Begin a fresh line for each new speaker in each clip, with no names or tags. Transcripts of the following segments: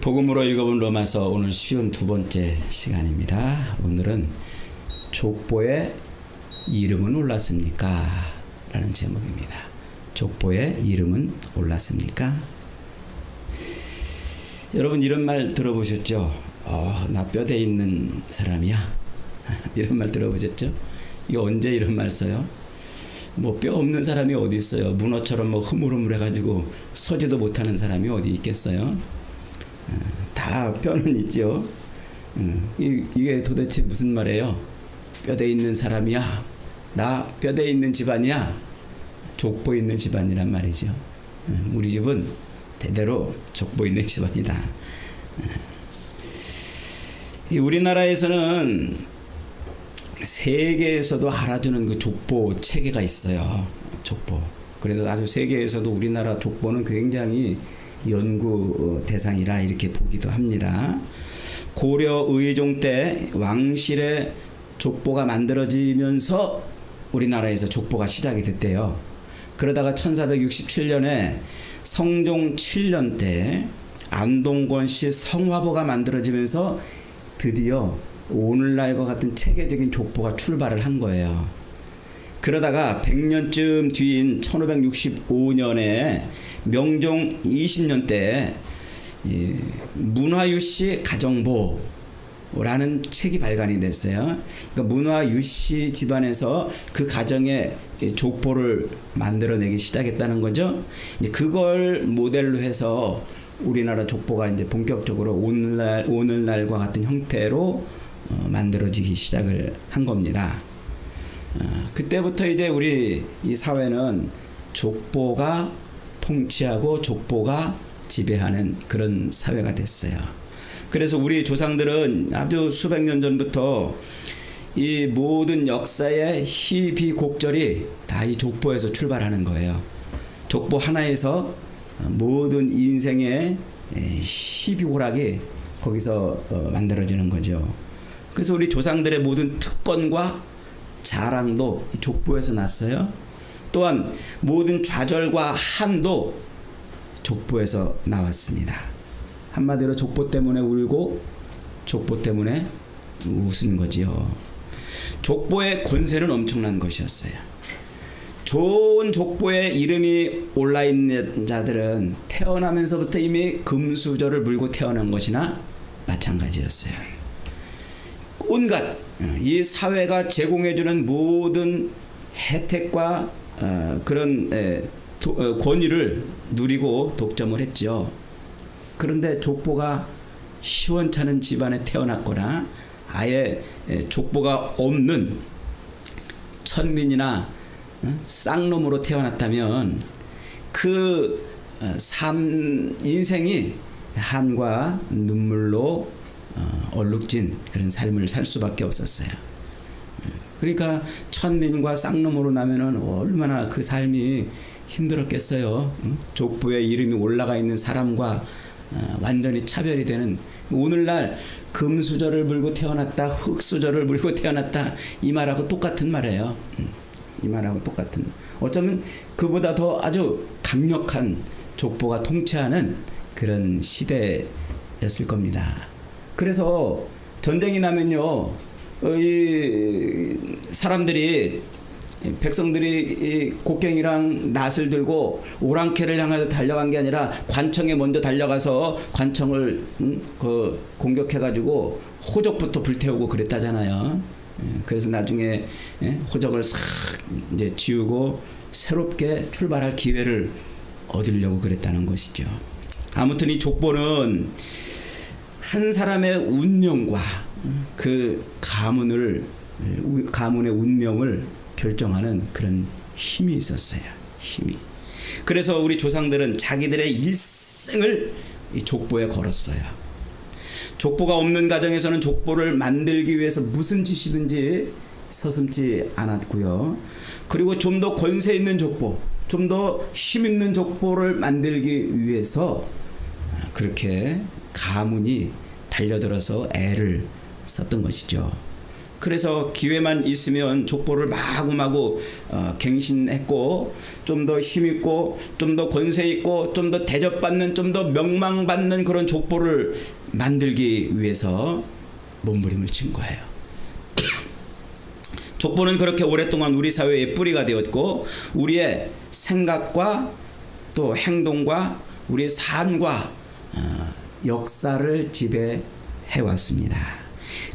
복음으로 읽어본 로마서 오늘 52번째 시간입니다. 오늘은 족보의 이름은 올랐습니까? 라는 제목입니다. 족보의 이름은 올랐습니까? 여러분 이런 말 들어보셨죠? 나 뼈대 있는 사람이야. 이런 말 들어보셨죠? 이거 언제 이런 말 써요? 뭐 뼈 없는 사람이 어디 있어요? 문어처럼 뭐 흐물흐물해가지고 서지도 못하는 사람이 어디 있겠어요? 다 뼈는 있죠. 이게 도대체 무슨 말이에요? 뼈대 있는 사람이야. 나 뼈대 있는 집안이야. 족보 있는 집안이란 말이죠. 우리 집은 대대로 족보 있는 집안이다. 우리나라에서는 세계에서도 알아주는 그 족보 체계가 있어요. 족보. 그래서 아주 세계에서도 우리나라 족보는 굉장히 연구 대상이라 이렇게 보기도 합니다. 고려 의종 때 왕실의 족보가 만들어지면서 우리나라에서 족보가 시작이 됐대요. 그러다가 1467년에 성종 7년 때 안동권 씨 성화보가 만들어지면서 드디어 오늘날과 같은 체계적인 족보가 출발을 한 거예요. 그러다가 100년쯤 뒤인 1565년에 명종 20년 때 문화유씨 가정보라는 책이 발간이 됐어요. 그러니까 문화유씨 집안에서 그 가정의 족보를 만들어내기 시작했다는 거죠. 이제 그걸 모델로 해서 우리나라 족보가 이제 본격적으로 오늘날과 같은 형태로 만들어지기 시작을 한 겁니다. 그때부터 이제 우리 이 사회는 족보가 통치하고 족보가 지배하는 그런 사회가 됐어요. 그래서 우리 조상들은 아주 수백 년 전부터 이 모든 역사의 희비곡절이 다 이 족보에서 출발하는 거예요. 족보 하나에서 모든 인생의 희비고락이 거기서 만들어지는 거죠. 그래서 우리 조상들의 모든 특권과 자랑도 이 족보에서 났어요. 또한 모든 좌절과 한도 족보에서 나왔습니다. 한마디로 족보 때문에 울고 족보 때문에 웃은 거지요. 족보의 권세는 엄청난 것이었어요. 좋은 족보에 이름이 올라있는 자들은 태어나면서부터 이미 금수저를 물고 태어난 것이나 마찬가지였어요. 온갖 이 사회가 제공해주는 모든 혜택과 그런 권위를 누리고 독점을 했죠. 그런데 족보가 시원찮은 집안에 태어났거나 아예 족보가 없는 천민이나 쌍놈으로 태어났다면 그 인생이 한과 눈물로 얼룩진 그런 삶을 살 수밖에 없었어요. 그러니까 천민과 쌍놈으로 나면은 얼마나 그 삶이 힘들었겠어요. 족보에 이름이 올라가 있는 사람과 완전히 차별이 되는, 오늘날 금수저를 물고 태어났다, 흙수저를 물고 태어났다, 이 말하고 똑같은 말이에요. 이 말하고 똑같은, 어쩌면 그보다 더 아주 강력한 족보가 통치하는 그런 시대였을 겁니다. 그래서 전쟁이 나면요, 이 사람들이, 백성들이 이 곡괭이랑 낫을 들고 오랑캐를 향해서 달려간 게 아니라 관청에 먼저 달려가서 관청을 공격해가지고 호적부터 불태우고 그랬다잖아요. 그래서 나중에 호적을 싹 이제 지우고 새롭게 출발할 기회를 얻으려고 그랬다는 것이죠. 아무튼 이 족보는 한 사람의 운명과 그 가문의 운명을 결정하는 그런 힘이 있었어요. 힘이. 그래서 우리 조상들은 자기들의 일생을 이 족보에 걸었어요. 족보가 없는 가정에서는 족보를 만들기 위해서 무슨 짓이든지 서슴지 않았고요. 그리고 좀 더 권세 있는 족보, 좀 더 힘 있는 족보를 만들기 위해서 그렇게 가문이 달려들어서 애를 썼던 것이죠. 그래서 기회만 있으면 족보를 마구마구 갱신했고, 좀 더 힘있고, 좀 더 권세있고, 좀 더 대접받는, 좀 더 명망받는 그런 족보를 만들기 위해서 몸부림을 친 거예요. 족보는 그렇게 오랫동안 우리 사회의 뿌리가 되었고, 우리의 생각과 또 행동과 우리의 삶과 역사를 지배해왔습니다.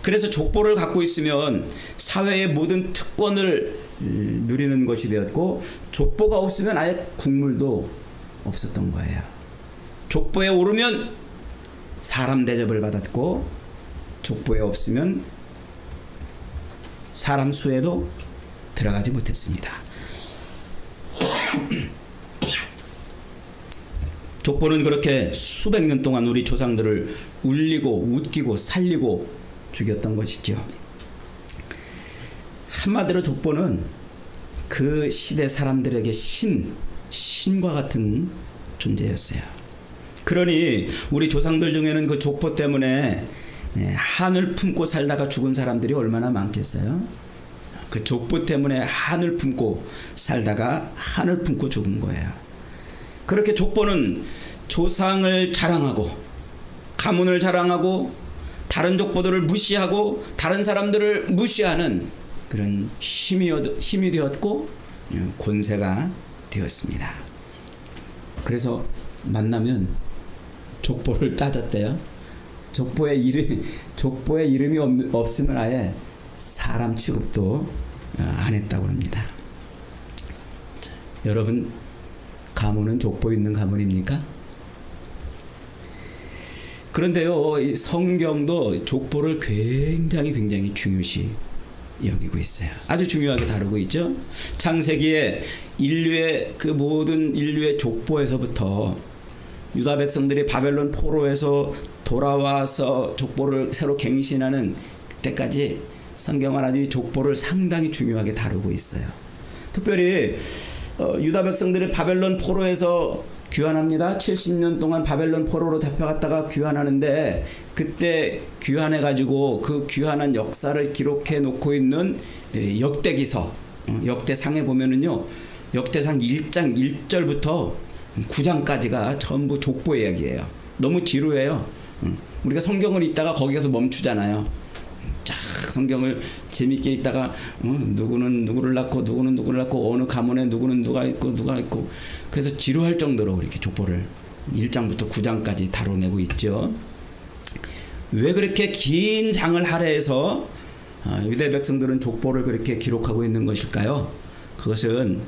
그래서 족보를 갖고 있으면 사회의 모든 특권을 누리는 것이 되었고, 족보가 없으면 아예 국물도 없었던 거예요. 족보에 오르면 사람 대접을 받았고, 족보에 없으면 사람 수에도 들어가지 못했습니다. 족보는 그렇게 수백 년 동안 우리 조상들을 울리고 웃기고 살리고 죽였던 것이죠. 한마디로 족보는 그 시대 사람들에게 신과 같은 존재였어요. 그러니 우리 조상들 중에는 그 족보 때문에 한을 품고 살다가 죽은 사람들이 얼마나 많겠어요? 그 족보 때문에 한을 품고 살다가 한을 품고 죽은 거예요. 그렇게 족보는 조상을 자랑하고 가문을 자랑하고 다른 족보들을 무시하고 다른 사람들을 무시하는 그런 힘이 되었고 권세가 되었습니다. 그래서 만나면 족보를 따졌대요. 족보에 이름이 없으면 아예 사람 취급도 안 했다고 합니다. 자, 여러분 가문은 족보 있는 가문입니까? 그런데요, 이 성경도 족보를 굉장히 중요시 여기고 있어요. 아주 중요하게 다루고 있죠. 창세기에 그 모든 인류의 족보에서부터 유다 백성들이 바벨론 포로에서 돌아와서 족보를 새로 갱신하는 그때까지 성경은 아주 족보를 상당히 중요하게 다루고 있어요. 특별히 유다 백성들이 바벨론 포로에서 귀환합니다. 70년 동안 바벨론 포로로 잡혀갔다가 귀환하는데, 그때 귀환해가지고 그 귀환한 역사를 기록해 놓고 있는 역대기서, 역대상에 보면은요, 역대상 1장 1절부터 9장까지가 전부 족보 이야기예요. 너무 지루해요. 우리가 성경을 읽다가 거기에서 멈추잖아요. 성경을 재밌게 읽다가 누구는 누구를 낳고 누구는 누구를 낳고 어느 가문에 누구는 누가 있고 그래서 지루할 정도로 이렇게 족보를 1장부터 9장까지 다뤄내고 있죠. 왜 그렇게 긴 장을 할애해서 유대 백성들은 족보를 그렇게 기록하고 있는 것일까요? 그것은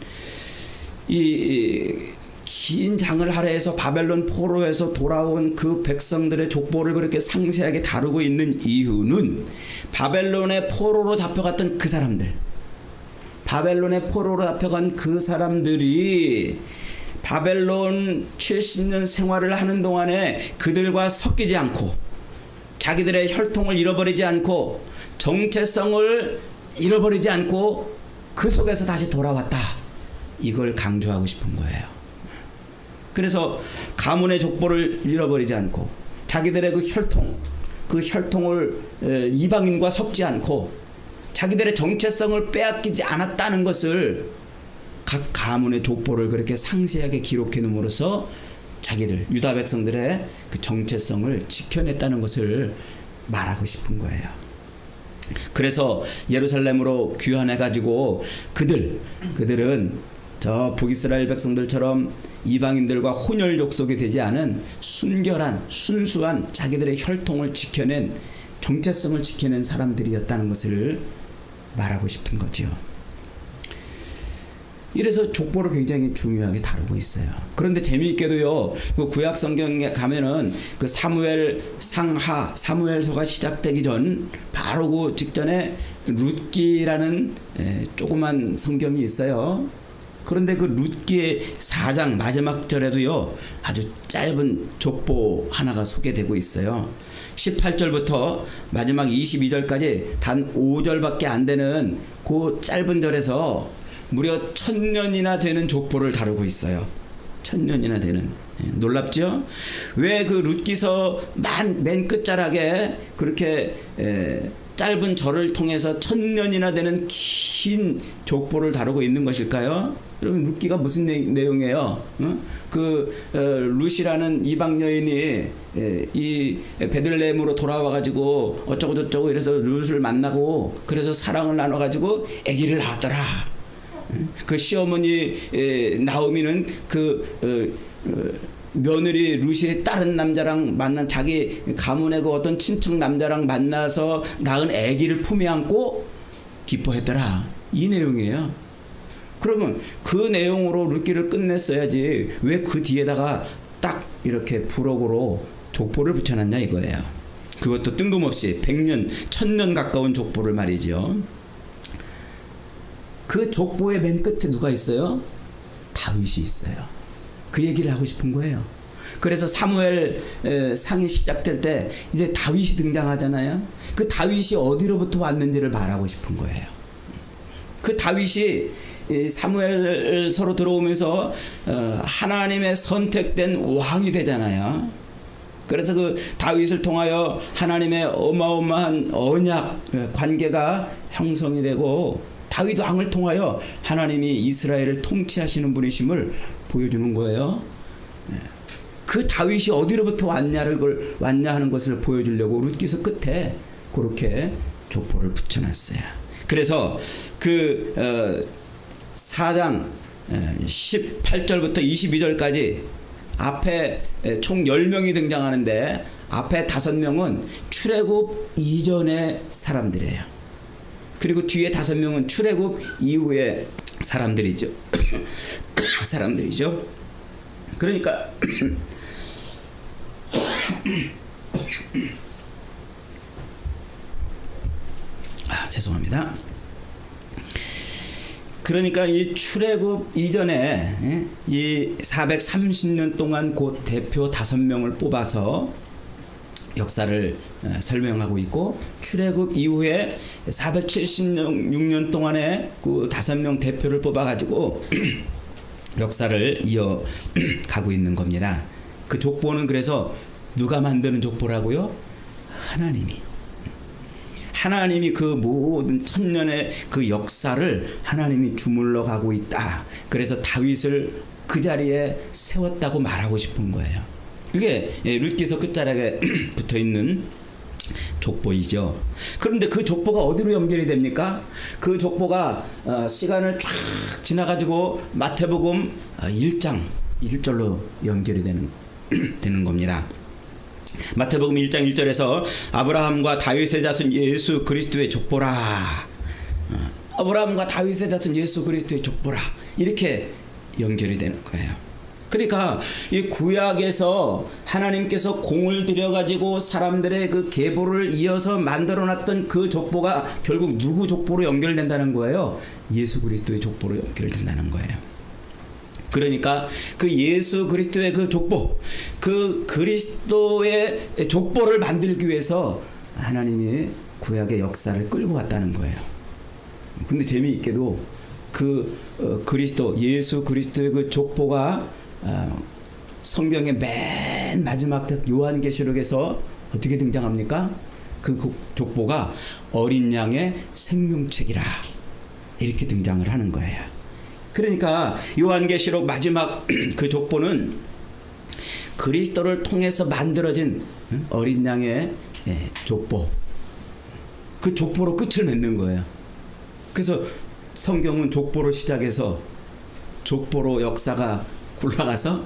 이 긴 장을 할애해서 바벨론 포로에서 돌아온 그 백성들의 족보를 그렇게 상세하게 다루고 있는 이유는 바벨론의 포로로 잡혀갔던 그 사람들, 바벨론의 포로로 잡혀간 그 사람들이 바벨론 70년 생활을 하는 동안에 그들과 섞이지 않고 자기들의 혈통을 잃어버리지 않고 정체성을 잃어버리지 않고 그 속에서 다시 돌아왔다. 이걸 강조하고 싶은 거예요. 그래서 가문의 족보를 잃어버리지 않고 자기들의 그 혈통을 이방인과 섞지 않고 자기들의 정체성을 빼앗기지 않았다는 것을 각 가문의 족보를 그렇게 상세하게 기록해 놓음으로써 자기들 유다 백성들의 그 정체성을 지켜냈다는 것을 말하고 싶은 거예요. 그래서 예루살렘으로 귀환해 가지고 그들은 저 북이스라엘 백성들처럼 이방인들과 혼혈 족속이 되지 않은 순결한 순수한 자기들의 혈통을 지켜낸 정체성을 지켜낸 사람들이었다는 것을 말하고 싶은 거죠. 이래서 족보를 굉장히 중요하게 다루고 있어요. 그런데 재미있게도요, 그 구약 성경에 가면은 그 사무엘서가 시작되기 전 바로 그 직전에 룻기라는 조그만 성경이 있어요. 그런데 그 룻기의 4장 마지막 절에도요, 아주 짧은 족보 하나가 소개되고 있어요. 18절부터 마지막 22절까지 단 5절밖에 안 되는 그 짧은 절에서 무려 1000년이나 되는 족보를 다루고 있어요. 1000년이나 되는. 놀랍죠? 왜 그 룻기서 맨 끝자락에 그렇게 짧은 절을 통해서 1000년이나 되는 긴 족보를 다루고 있는 것일까요? 여러분 룻기가 무슨 내용이에요? 룻이라는 이방 여인이 이 베들레헴으로 돌아와 가지고 어쩌고 저쩌고 이래서 룻을 만나고 그래서 사랑을 나눠 가지고 아기를 낳았더라. 그 시어머니 나오미는 며느리 룻이 다른 남자랑 만난 자기 가문의 그 어떤 친척 남자랑 만나서 낳은 아기를 품에 안고 기뻐했더라. 이 내용이에요. 그러면 그 내용으로 룻기를 끝냈어야지 왜 그 뒤에다가 딱 이렇게 부록으로 족보를 붙여놨냐 이거예요. 그것도 뜬금없이 100년, 1000년 가까운 족보를 말이죠. 그 족보의 맨 끝에 누가 있어요? 다윗이 있어요. 그 얘기를 하고 싶은 거예요. 그래서 사무엘 상이 시작될 때 이제 다윗이 등장하잖아요. 그 다윗이 어디로부터 왔는지를 말하고 싶은 거예요. 그 다윗이 사무엘서로 들어오면서 하나님의 선택된 왕이 되잖아요. 그래서 그 다윗을 통하여 하나님의 어마어마한 언약 관계가 형성이 되고 다윗 왕을 통하여 하나님이 이스라엘을 통치하시는 분이심을 보여주는 거예요. 그 다윗이 어디로부터 왔냐 하는 것을 보여주려고 룻기서 끝에 그렇게 족보를 붙여놨어요. 그래서 그 4장 18절부터 22절까지 앞에 총 10명이 등장하는데 앞에 5명은 출애굽 이전의 사람들이에요. 그리고 뒤에 5명은 출애굽 이후의 사람들이죠. 사람들이죠. 그러니까 죄송합니다. 그러니까 이 출애굽 이전에 이 430년 동안 그 대표 5명을 뽑아서 역사를 설명하고 있고 출애굽 이후에 476년 동안에 그 5명 대표를 뽑아가지고 역사를 이어가고 있는 겁니다. 그 족보는 그래서 누가 만드는 족보라고요? 하나님이 그 모든 1000년의 그 역사를 하나님이 주물러 가고 있다. 그래서 다윗을 그 자리에 세웠다고 말하고 싶은 거예요. 그게 룻기서 끝자락에 붙어 있는 족보이죠. 그런데 그 족보가 어디로 연결이 됩니까? 그 족보가 시간을 쫙 지나가지고 마태복음 1장 1절로 연결이 되는 겁니다. 마태복음 1장 1절에서 아브라함과 다윗의 자손 예수 그리스도의 족보라. 아브라함과 다윗의 자손 예수 그리스도의 족보라. 이렇게 연결이 되는 거예요. 그러니까 이 구약에서 하나님께서 공을 들여가지고 사람들의 그 계보를 이어서 만들어놨던 그 족보가 결국 누구 족보로 연결된다는 거예요? 예수 그리스도의 족보로 연결된다는 거예요. 그러니까 그 예수 그리스도의 그 족보, 그 그리스도의 족보를 만들기 위해서 하나님이 구약의 역사를 끌고 왔다는 거예요. 근데 재미있게도 그 그리스도, 예수 그리스도의 그 족보가 성경의 맨 마지막 요한계시록에서 어떻게 등장합니까? 그 족보가 어린 양의 생명책이라 이렇게 등장을 하는 거예요. 그러니까 요한계시록 마지막 그 족보는 그리스도를 통해서 만들어진 어린 양의 족보, 그 족보로 끝을 맺는 거예요. 그래서 성경은 족보로 시작해서 족보로 역사가 굴러가서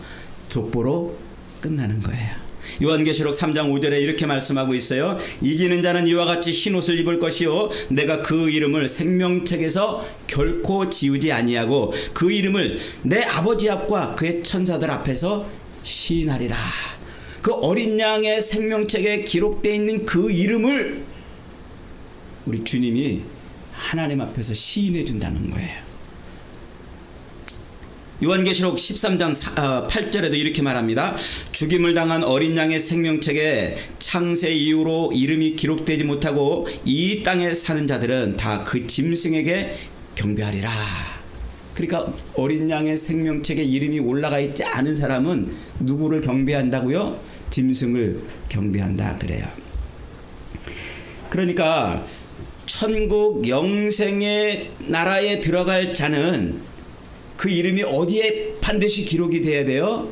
족보로 끝나는 거예요. 요한계시록 3장 5절에 이렇게 말씀하고 있어요. 이기는 자는 이와 같이 흰옷을 입을 것이요 내가 그 이름을 생명책에서 결코 지우지 아니하고 그 이름을 내 아버지 앞과 그의 천사들 앞에서 시인하리라. 그 어린 양의 생명책에 기록되어 있는 그 이름을 우리 주님이 하나님 앞에서 시인해 준다는 거예요. 요한계시록 13장 8절에도 이렇게 말합니다. 죽임을 당한 어린 양의 생명책에 창세 이후로 이름이 기록되지 못하고 이 땅에 사는 자들은 다 그 짐승에게 경배하리라. 그러니까 어린 양의 생명책에 이름이 올라가 있지 않은 사람은 누구를 경배한다고요? 짐승을 경배한다 그래요. 그러니까 천국 영생의 나라에 들어갈 자는 그 이름이 어디에 반드시 기록이 돼야 돼요?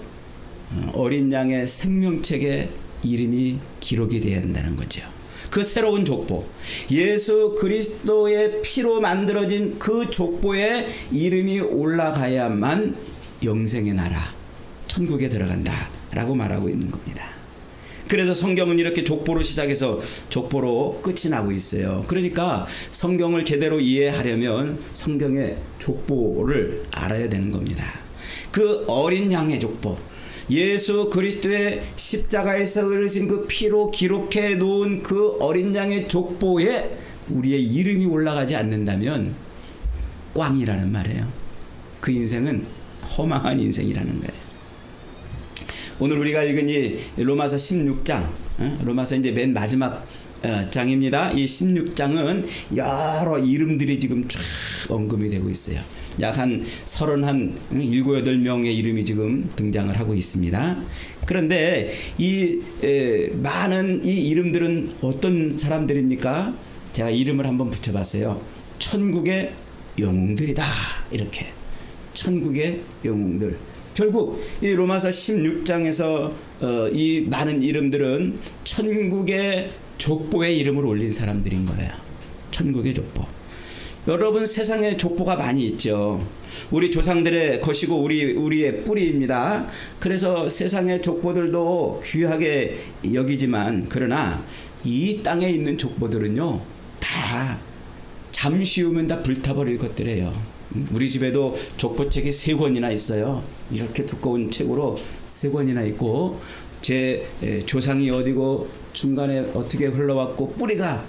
어린 양의 생명책에 이름이 기록이 돼야 한다는 거죠. 그 새로운 족보, 예수 그리스도의 피로 만들어진 그 족보에 이름이 올라가야만 영생의 나라, 천국에 들어간다라고 말하고 있는 겁니다. 그래서 성경은 이렇게 족보로 시작해서 족보로 끝이 나고 있어요. 그러니까 성경을 제대로 이해하려면 성경의 족보를 알아야 되는 겁니다. 그 어린 양의 족보, 예수 그리스도의 십자가에서 흘리신 그 피로 기록해 놓은 그 어린 양의 족보에 우리의 이름이 올라가지 않는다면 꽝이라는 말이에요. 그 인생은 허망한 인생이라는 거예요. 오늘 우리가 읽은 이 로마서 16장, 로마서 이제 맨 마지막 장입니다. 이 16장은 여러 이름들이 지금 쫙 언급이 되고 있어요. 약 한 37, 8명의 이름이 지금 등장을 하고 있습니다. 그런데 이 많은 이 이름들은 어떤 사람들입니까? 제가 이름을 한번 붙여봤어요. 천국의 영웅들이다. 이렇게. 천국의 영웅들. 결국 이 로마서 16장에서 이 많은 이름들은 천국의 족보에 이름을 올린 사람들인 거예요. 천국의 족보. 여러분, 세상에 족보가 많이 있죠. 우리 조상들의 것이고 우리의 뿌리입니다. 그래서 세상의 족보들도 귀하게 여기지만, 그러나 이 땅에 있는 족보들은요, 다 잠시 후면 다 불타버릴 것들이에요. 우리 집에도 족보책이 3권이나 있어요. 이렇게 두꺼운 책으로 3권이나 있고, 제 조상이 어디고 중간에 어떻게 흘러왔고 뿌리가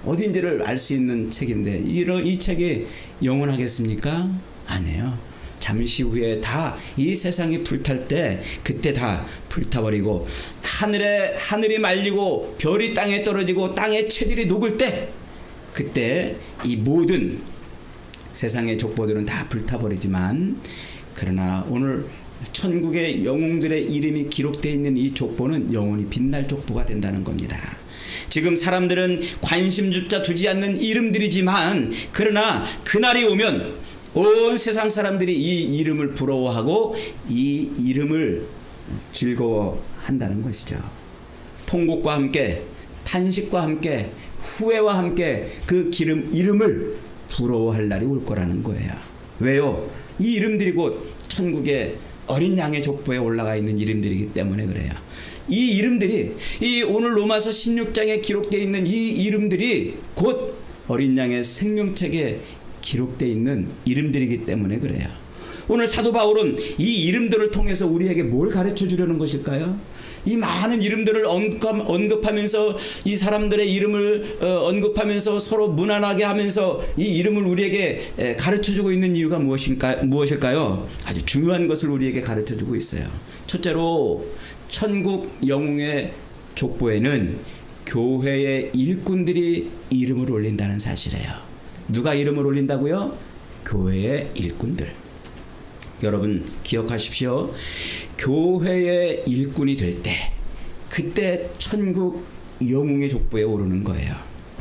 어딘지를 알 수 있는 책인데, 이 책이 영원하겠습니까? 아니에요. 잠시 후에 다 이 세상이 불탈 때 그때 다 불타버리고, 하늘이 말리고 별이 땅에 떨어지고 땅의 채들이 녹을 때, 그때 이 모든 세상의 족보들은 다 불타버리지만, 그러나 오늘 천국의 영웅들의 이름이 기록되어 있는 이 족보는 영원히 빛날 족보가 된다는 겁니다. 지금 사람들은 관심조차 두지 않는 이름들이지만, 그러나 그날이 오면 온 세상 사람들이 이 이름을 부러워하고 이 이름을 즐거워한다는 것이죠. 통곡과 함께, 탄식과 함께, 후회와 함께 그 이름을 부러워할 날이 올 거라는 거예요. 왜요? 이 이름들이 곧 천국의 어린 양의 족보에 올라가 있는 이름들이기 때문에 그래요. 이 이름들이, 이 오늘 로마서 16장에 기록되어 있는 이 이름들이 곧 어린 양의 생명책에 기록되어 있는 이름들이기 때문에 그래요. 오늘 사도 바울은 이 이름들을 통해서 우리에게 뭘 가르쳐 주려는 것일까요? 이 많은 이름들을 언급하면서, 이 사람들의 이름을 언급하면서 서로 무난하게 하면서 이 이름을 우리에게 가르쳐주고 있는 이유가 무엇일까요? 아주 중요한 것을 우리에게 가르쳐주고 있어요. 첫째로, 천국 영웅의 족보에는 교회의 일꾼들이 이름을 올린다는 사실이에요. 누가 이름을 올린다고요? 교회의 일꾼들. 여러분 기억하십시오. 교회의 일꾼이 될 때, 그때 천국 영웅의 족보에 오르는 거예요.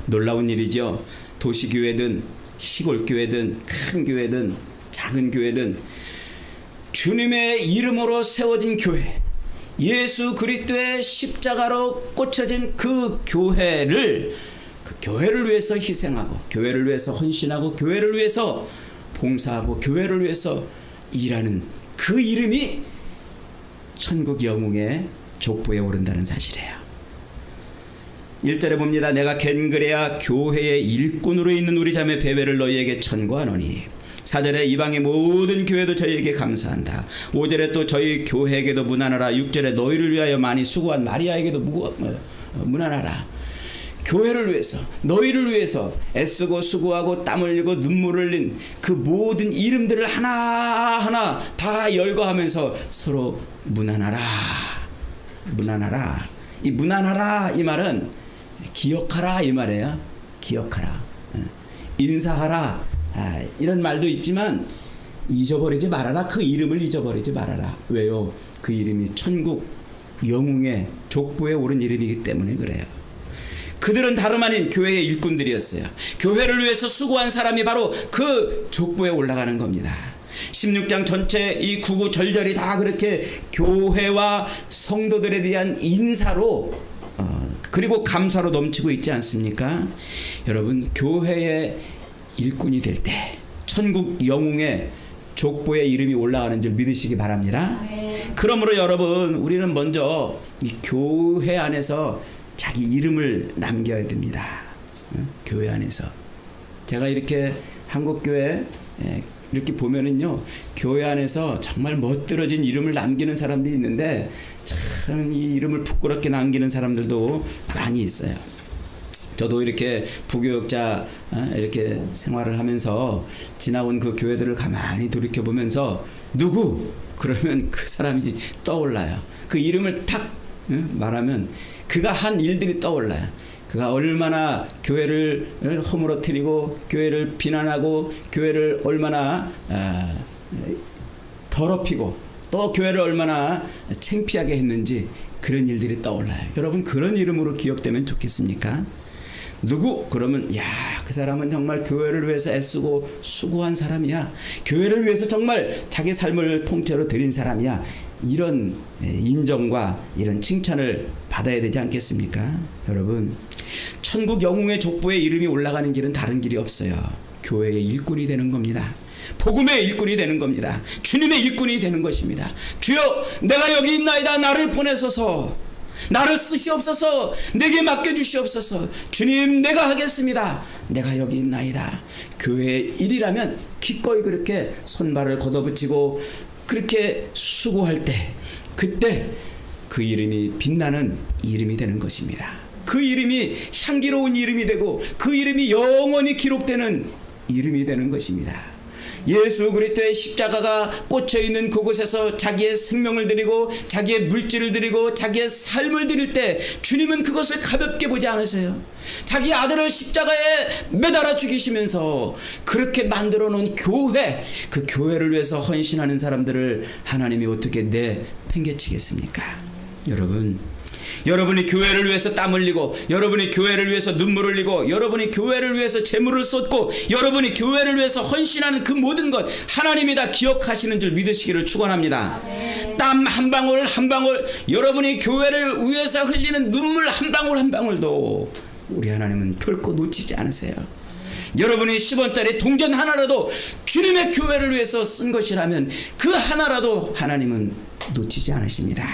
놀라운 일이죠. 도시교회든 시골교회든 큰 교회든 작은 교회든 주님의 이름으로 세워진 교회, 예수 그리스도의 십자가로 꽂혀진 그 교회를 위해서 희생하고, 교회를 위해서 헌신하고, 교회를 위해서 봉사하고, 교회를 위해서 일하는 그 이름이 천국 영웅의 족보에 오른다는 사실이에요. 1절에 봅니다. 내가 겐그레아 교회의 일꾼으로 있는 우리 자매 베베를 너희에게 천구하노니. 4절에 이방의 모든 교회도 저희에게 감사한다. 5절에 또 저희 교회에게도 문안하라. 6절에 너희를 위하여 많이 수고한 마리아에게도 문안하라. 교회를 위해서, 너희를 위해서 애쓰고 수고하고 땀 흘리고 눈물을 흘린 그 모든 이름들을 하나하나 다 열거하면서 서로 문안하라. 문안하라. 이 문안하라 이 말은 기억하라 이 말이에요. 기억하라. 인사하라. 이런 말도 있지만 잊어버리지 말아라. 그 이름을 잊어버리지 말아라. 왜요? 그 이름이 천국 영웅의 족보에 오른 이름이기 때문에 그래요. 그들은 다름 아닌 교회의 일꾼들이었어요. 교회를 위해서 수고한 사람이 바로 그 족보에 올라가는 겁니다. 16장 전체 이 구구 절절이 다 그렇게 교회와 성도들에 대한 인사로 그리고 감사로 넘치고 있지 않습니까? 여러분, 교회의 일꾼이 될 때 천국 영웅의 족보에 이름이 올라가는 줄 믿으시기 바랍니다. 그러므로 여러분, 우리는 먼저 이 교회 안에서 자기 이름을 남겨야 됩니다. 교회 안에서. 제가 이렇게 한국교회 이렇게 보면은요, 교회 안에서 정말 멋들어진 이름을 남기는 사람들이 있는데 참 이 이름을 부끄럽게 남기는 사람들도 많이 있어요. 저도 이렇게 부교육자 이렇게 생활을 하면서 지나온 그 교회들을 가만히 돌이켜 보면서 누구? 그러면 그 사람이 떠올라요. 그 이름을 탁 말하면 그가 한 일들이 떠올라요. 그가 얼마나 교회를 허물어뜨리고 교회를 비난하고 교회를 얼마나 더럽히고 또 교회를 얼마나 창피하게 했는지 그런 일들이 떠올라요. 여러분, 그런 이름으로 기억되면 좋겠습니까? 누구? 그러면 야, 그 사람은 정말 교회를 위해서 애쓰고 수고한 사람이야. 교회를 위해서 정말 자기 삶을 통째로 드린 사람이야. 이런 인정과 이런 칭찬을 받아야 되지 않겠습니까? 여러분, 천국 영웅의 족보에 이름이 올라가는 길은 다른 길이 없어요. 교회의 일꾼이 되는 겁니다. 복음의 일꾼이 되는 겁니다. 주님의 일꾼이 되는 것입니다. 주여, 내가 여기 있나이다. 나를 보내소서. 나를 쓰시옵소서. 내게 맡겨주시옵소서. 주님, 내가 하겠습니다. 내가 여기 있나이다. 교회의 일이라면 기꺼이 그렇게 손발을 걷어붙이고 그렇게 수고할 때, 그때 그 이름이 빛나는 이름이 되는 것입니다. 그 이름이 향기로운 이름이 되고 그 이름이 영원히 기록되는 이름이 되는 것입니다. 예수 그리스도의 십자가가 꽂혀 있는 그곳에서 자기의 생명을 드리고 자기의 물질을 드리고 자기의 삶을 드릴 때 주님은 그것을 가볍게 보지 않으세요. 자기 아들을 십자가에 매달아 죽이시면서 그렇게 만들어 놓은 교회, 그 교회를 위해서 헌신하는 사람들을 하나님이 어떻게 내팽개치겠습니까? 여러분이 교회를 위해서 땀 흘리고 여러분이 교회를 위해서 눈물 흘리고 여러분이 교회를 위해서 재물을 쏟고 여러분이 교회를 위해서 헌신하는 그 모든 것 하나님이 다 기억하시는 줄 믿으시기를 축원합니다. 땀 한 방울 한 방울, 여러분이 교회를 위해서 흘리는 눈물 한 방울 한 방울도 우리 하나님은 결코 놓치지 않으세요. 여러분이 10원짜리 동전 하나라도 주님의 교회를 위해서 쓴 것이라면 그 하나라도 하나님은 놓치지 않으십니다.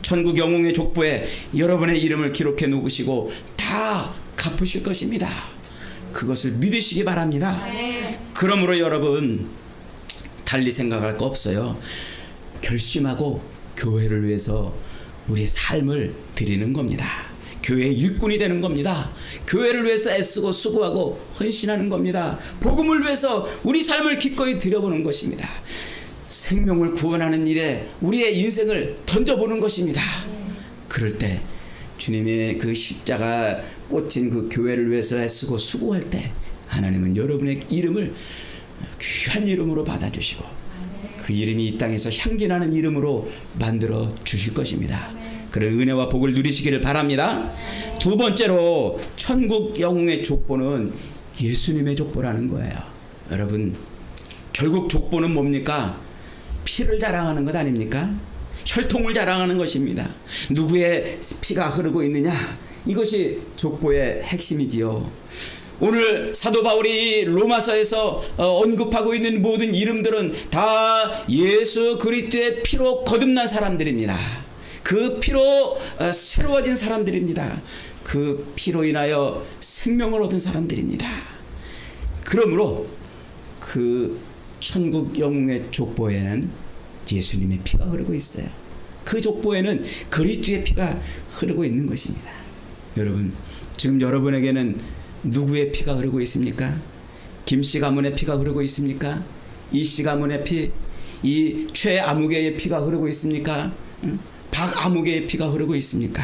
천국 영웅의 족보에 여러분의 이름을 기록해 놓으시고 다 갚으실 것입니다. 그것을 믿으시기 바랍니다. 그러므로 여러분, 달리 생각할 거 없어요. 결심하고 교회를 위해서 우리 삶을 드리는 겁니다. 교회의 일꾼이 되는 겁니다. 교회를 위해서 애쓰고 수고하고 헌신하는 겁니다. 복음을 위해서 우리 삶을 기꺼이 드려보는 것입니다. 생명을 구원하는 일에 우리의 인생을 던져보는 것입니다. 그럴 때 주님의 그 십자가 꽂힌 그 교회를 위해서 애쓰고 수고할 때 하나님은 여러분의 이름을 귀한 이름으로 받아주시고 그 이름이 이 땅에서 향기나는 이름으로 만들어 주실 것입니다. 그런 은혜와 복을 누리시기를 바랍니다. 두 번째로 천국 영웅의 족보는 예수님의 족보라는 거예요. 여러분, 결국 족보는 뭡니까? 피를 자랑하는 것 아닙니까? 혈통을 자랑하는 것입니다. 누구의 피가 흐르고 있느냐, 이것이 족보의 핵심이지요. 오늘 사도 바울이 로마서에서 언급하고 있는 모든 이름들은 다 예수 그리스도의 피로 거듭난 사람들입니다. 그 피로 새로워진 사람들입니다. 그 피로 인하여 생명을 얻은 사람들입니다. 그러므로 그 천국 영웅의 족보에는 예수님의 피가 흐르고 있어요. 그 족보에는 그리스도의 피가 흐르고 있는 것입니다. 여러분, 지금 여러분에게는 누구의 피가 흐르고 있습니까? 김씨 가문의 피가 흐르고 있습니까? 이씨 가문의 피, 이 최아무개의 피가 흐르고 있습니까? 박아무개의 피가 흐르고 있습니까?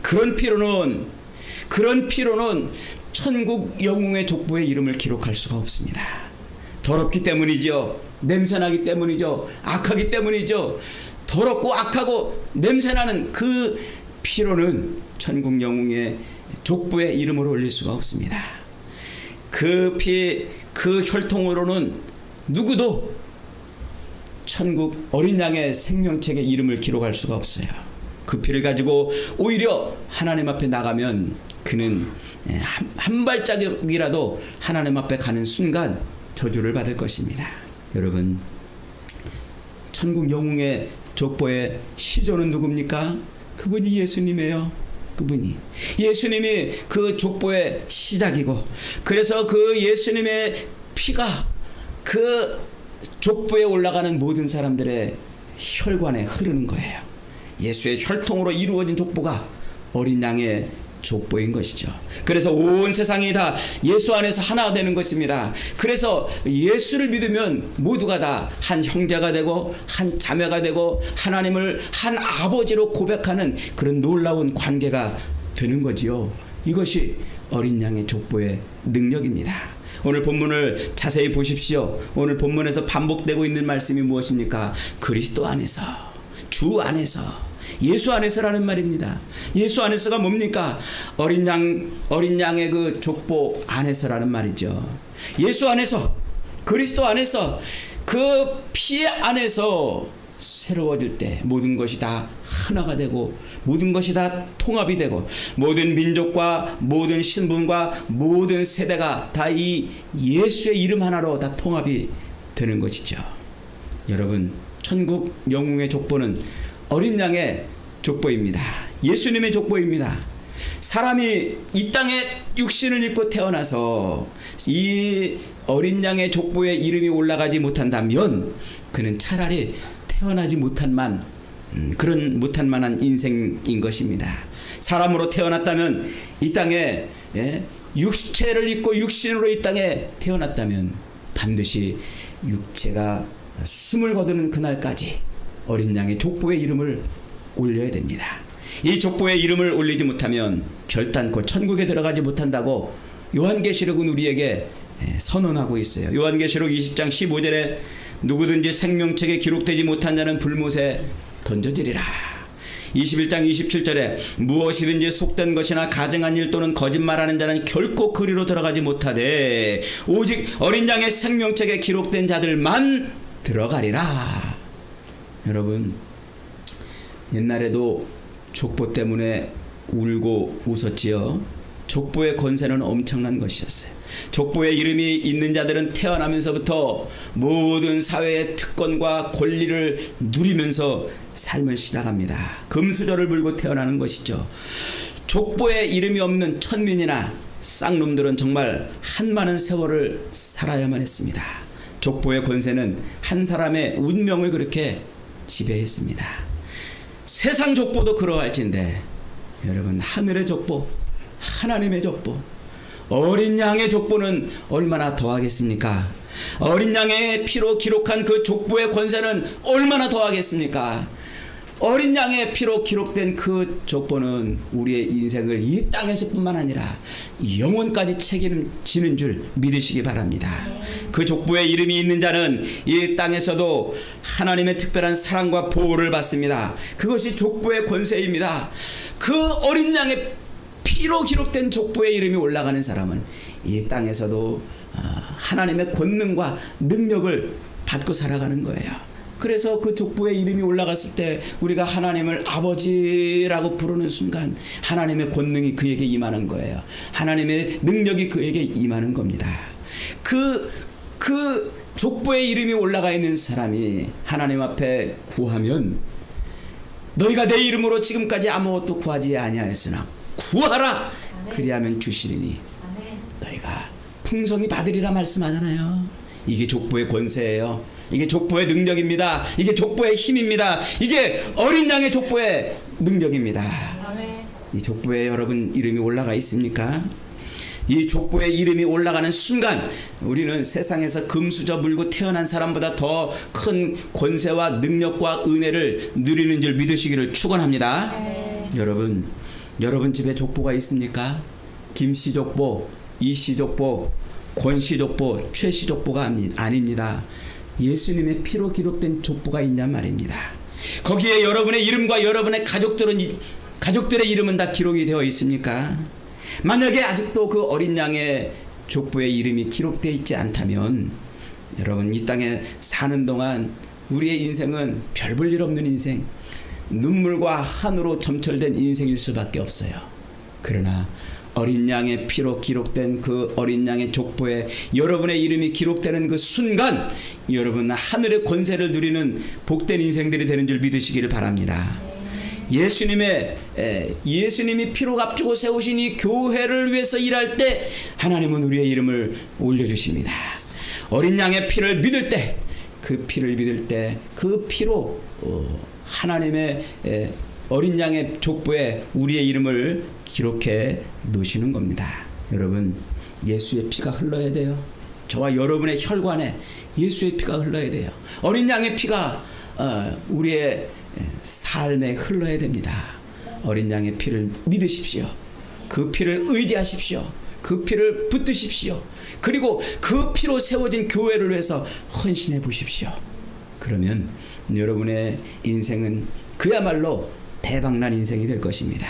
그런 피로는 천국 영웅의 족보의 이름을 기록할 수가 없습니다. 더럽기 때문이죠. 냄새나기 때문이죠. 악하기 때문이죠. 더럽고 악하고 냄새나는 그 피로는 천국 영웅의 족보에 이름을 올릴 수가 없습니다. 그 피, 그 혈통으로는 누구도 천국 어린 양의 생명책에 이름을 기록할 수가 없어요. 그 피를 가지고 오히려 하나님 앞에 나가면 그는 한 발자국이라도 하나님 앞에 가는 순간 저주를 받을 것입니다. 여러분, 천국 영웅의 족보의 시조는 누굽니까? 그분이 예수님이에요. 그분이 예수님이 그 족보의 시작이고, 그래서 그 예수님의 피가 그 족보에 올라가는 모든 사람들의 혈관에 흐르는 거예요. 예수의 혈통으로 이루어진 족보가 어린 양의 족보인 것이죠. 그래서 온 세상이 다 예수 안에서 하나가 되는 것입니다. 그래서 예수를 믿으면 모두가 다 한 형제가 되고 한 자매가 되고 하나님을 한 아버지로 고백하는 그런 놀라운 관계가 되는 거지요. 이것이 어린 양의 족보의 능력입니다. 오늘 본문을 자세히 보십시오. 오늘 본문에서 반복되고 있는 말씀이 무엇입니까? 그리스도 안에서, 주 안에서, 예수 안에서라는 말입니다. 예수 안에서가 뭡니까? 어린 양의 그 족보 안에서라는 말이죠. 예수 안에서, 그리스도 안에서, 그 피 안에서 새로워질 때 모든 것이 다 하나가 되고 모든 것이 다 통합이 되고 모든 민족과 모든 신분과 모든 세대가 다 이 예수의 이름 하나로 다 통합이 되는 것이죠. 여러분, 천국 영웅의 족보는 어린 양의 족보입니다. 예수님의 족보입니다. 사람이 이 땅에 육신을 입고 태어나서 이 어린 양의 족보에 이름이 올라가지 못한다면 그는 차라리 태어나지 못한 만한 인생인 것입니다. 사람으로 태어났다면 이 땅에 육체를 입고 육신으로 이 땅에 태어났다면 반드시 육체가 숨을 거두는 그날까지 어린 양의 족보에 이름을 올려야 됩니다. 이 족보에 이름을 올리지 못하면 결단코 천국에 들어가지 못한다고 요한계시록은 우리에게 선언하고 있어요. 요한계시록 20장 15절에 누구든지 생명책에 기록되지 못한 자는 불못에 던져지리라. 21장 27절에 무엇이든지 속된 것이나 가증한 일 또는 거짓말하는 자는 결코 그리로 들어가지 못하되 오직 어린 양의 생명책에 기록된 자들만 들어가리라. 여러분, 옛날에도 족보 때문에 울고 웃었지요. 족보의 권세는 엄청난 것이었어요. 족보에 이름이 있는 자들은 태어나면서부터 모든 사회의 특권과 권리를 누리면서 삶을 시작합니다. 금수저를 물고 태어나는 것이죠. 족보에 이름이 없는 천민이나 쌍놈들은 정말 한많은 세월을 살아야만 했습니다. 족보의 권세는 한 사람의 운명을 그렇게 지배했습니다. 세상 족보도 그러할진데 여러분, 하늘의 족보, 하나님의 족보, 어린 양의 족보는 얼마나 더하겠습니까? 어린 양의 피로 기록한 그 족보의 권세는 얼마나 더하겠습니까? 어린 양의 피로 기록된 그 족보는 우리의 인생을 이 땅에서뿐만 아니라 영원까지 책임지는 줄 믿으시기 바랍니다. 그 족보에 이름이 있는 자는 이 땅에서도 하나님의 특별한 사랑과 보호를 받습니다. 그것이 족보의 권세입니다. 그 어린 양의 피로 기록된 족보에 이름이 올라가는 사람은 이 땅에서도 하나님의 권능과 능력을 받고 살아가는 거예요. 그래서 그 족보에 이름이 올라갔을 때 우리가 하나님을 아버지라고 부르는 순간 하나님의 권능이 그에게 임하는 거예요. 하나님의 능력이 그에게 임하는 겁니다. 그 족보에 이름이 올라가 있는 사람이 하나님 앞에 구하면 너희가 내 이름으로 지금까지 아무것도 구하지 아니하였으나 구하라 그리하면 주시리니 너희가 풍성히 받으리라 말씀하잖아요. 이게 족보의 권세예요. 이게 족보의 능력입니다. 이게 족보의 힘입니다. 이게 어린 양의 족보의 능력입니다. 이 족보에 여러분 이름이 올라가 있습니까? 이 족보에 이름이 올라가는 순간 우리는 세상에서 금수저 물고 태어난 사람보다 더 큰 권세와 능력과 은혜를 누리는 줄 믿으시기를 축원합니다. 여러분 집에 족보가 있습니까? 김씨 족보, 이씨 족보, 권씨 족보, 최씨 족보가 아닙니다. 예수님의 피로 기록된 족보가 있냔 말입니다. 거기에 여러분의 이름과 여러분의 가족들의 이름은 다 기록이 되어 있습니까? 만약에 아직도 그 어린 양의 족보의 이름이 기록되어 있지 않다면 여러분 이 땅에 사는 동안 우리의 인생은 별 볼 일 없는 인생, 눈물과 한으로 점철된 인생일 수밖에 없어요. 그러나 어린 양의 피로 기록된 그 어린 양의 족보에 여러분의 이름이 기록되는 그 순간 여러분 하늘의 권세를 누리는 복된 인생들이 되는 줄 믿으시기를 바랍니다. 예수님이 피로 값주고 세우신 이 교회를 위해서 일할 때 하나님은 우리의 이름을 올려주십니다. 어린 양의 피를 믿을 때, 그 피를 믿을 때 그 피로 하나님의 어린 양의 족보에 우리의 이름을 기록해 놓으시는 겁니다. 여러분 예수의 피가 흘러야 돼요. 저와 여러분의 혈관에 예수의 피가 흘러야 돼요. 어린 양의 피가 우리의 삶에 흘러야 됩니다. 어린 양의 피를 믿으십시오. 그 피를 의지하십시오. 그 피를 붙드십시오. 그리고 그 피로 세워진 교회를 위해서 헌신해 보십시오. 그러면 여러분의 인생은 그야말로 대박난 인생이 될 것입니다.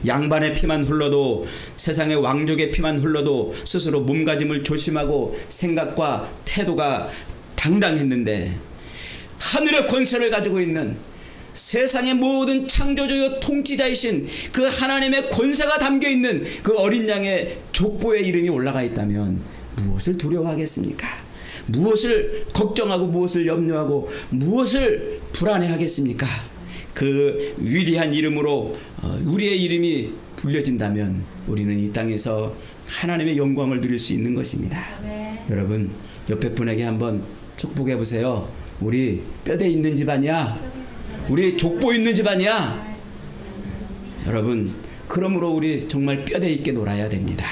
양반의 피만 흘러도, 세상의 왕족의 피만 흘러도 스스로 몸가짐을 조심하고 생각과 태도가 당당했는데 하늘의 권세를 가지고 있는 세상의 모든 창조주요 통치자이신 그 하나님의 권세가 담겨있는 그 어린 양의 족보의 이름이 올라가 있다면 무엇을 두려워하겠습니까? 무엇을 걱정하고 무엇을 염려하고 무엇을 불안해하겠습니까? 그 위대한 이름으로 우리의 이름이 불려진다면 우리는 이 땅에서 하나님의 영광을 누릴 수 있는 것입니다. 여러분 옆에 분에게 한번 축복해 보세요. 우리 뼈대 있는 집안이야. 우리 족보 있는 집안이야. 여러분 그러므로 우리 정말 뼈대 있게 놀아야 됩니다.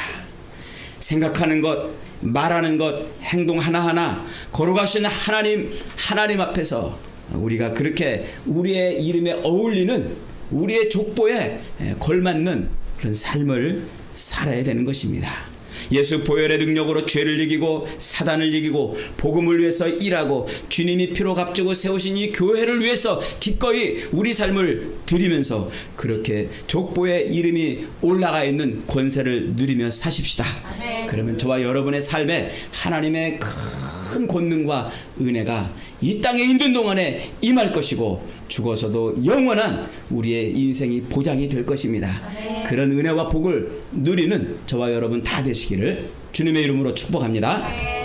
생각하는 것, 말하는 것, 행동 하나하나 거룩하신 하나님 앞에서 우리가 그렇게 우리의 이름에 어울리는, 우리의 족보에 걸맞는 그런 삶을 살아야 되는 것입니다. 예수 보혈의 능력으로 죄를 이기고 사단을 이기고 복음을 위해서 일하고 주님이 피로 값주고 세우신 이 교회를 위해서 기꺼이 우리 삶을 드리면서 그렇게 족보에 이름이 올라가 있는 권세를 누리며 사십시다. 아멘. 그러면 저와 여러분의 삶에 하나님의 큰 권능과 은혜가 이 땅에 있는 동안에 임할 것이고 죽어서도 영원한 우리의 인생이 보장이 될 것입니다. 아멘. 그런 은혜와 복을 누리는 저와 여러분 다 되시기를 주님의 이름으로 축복합니다. 아멘.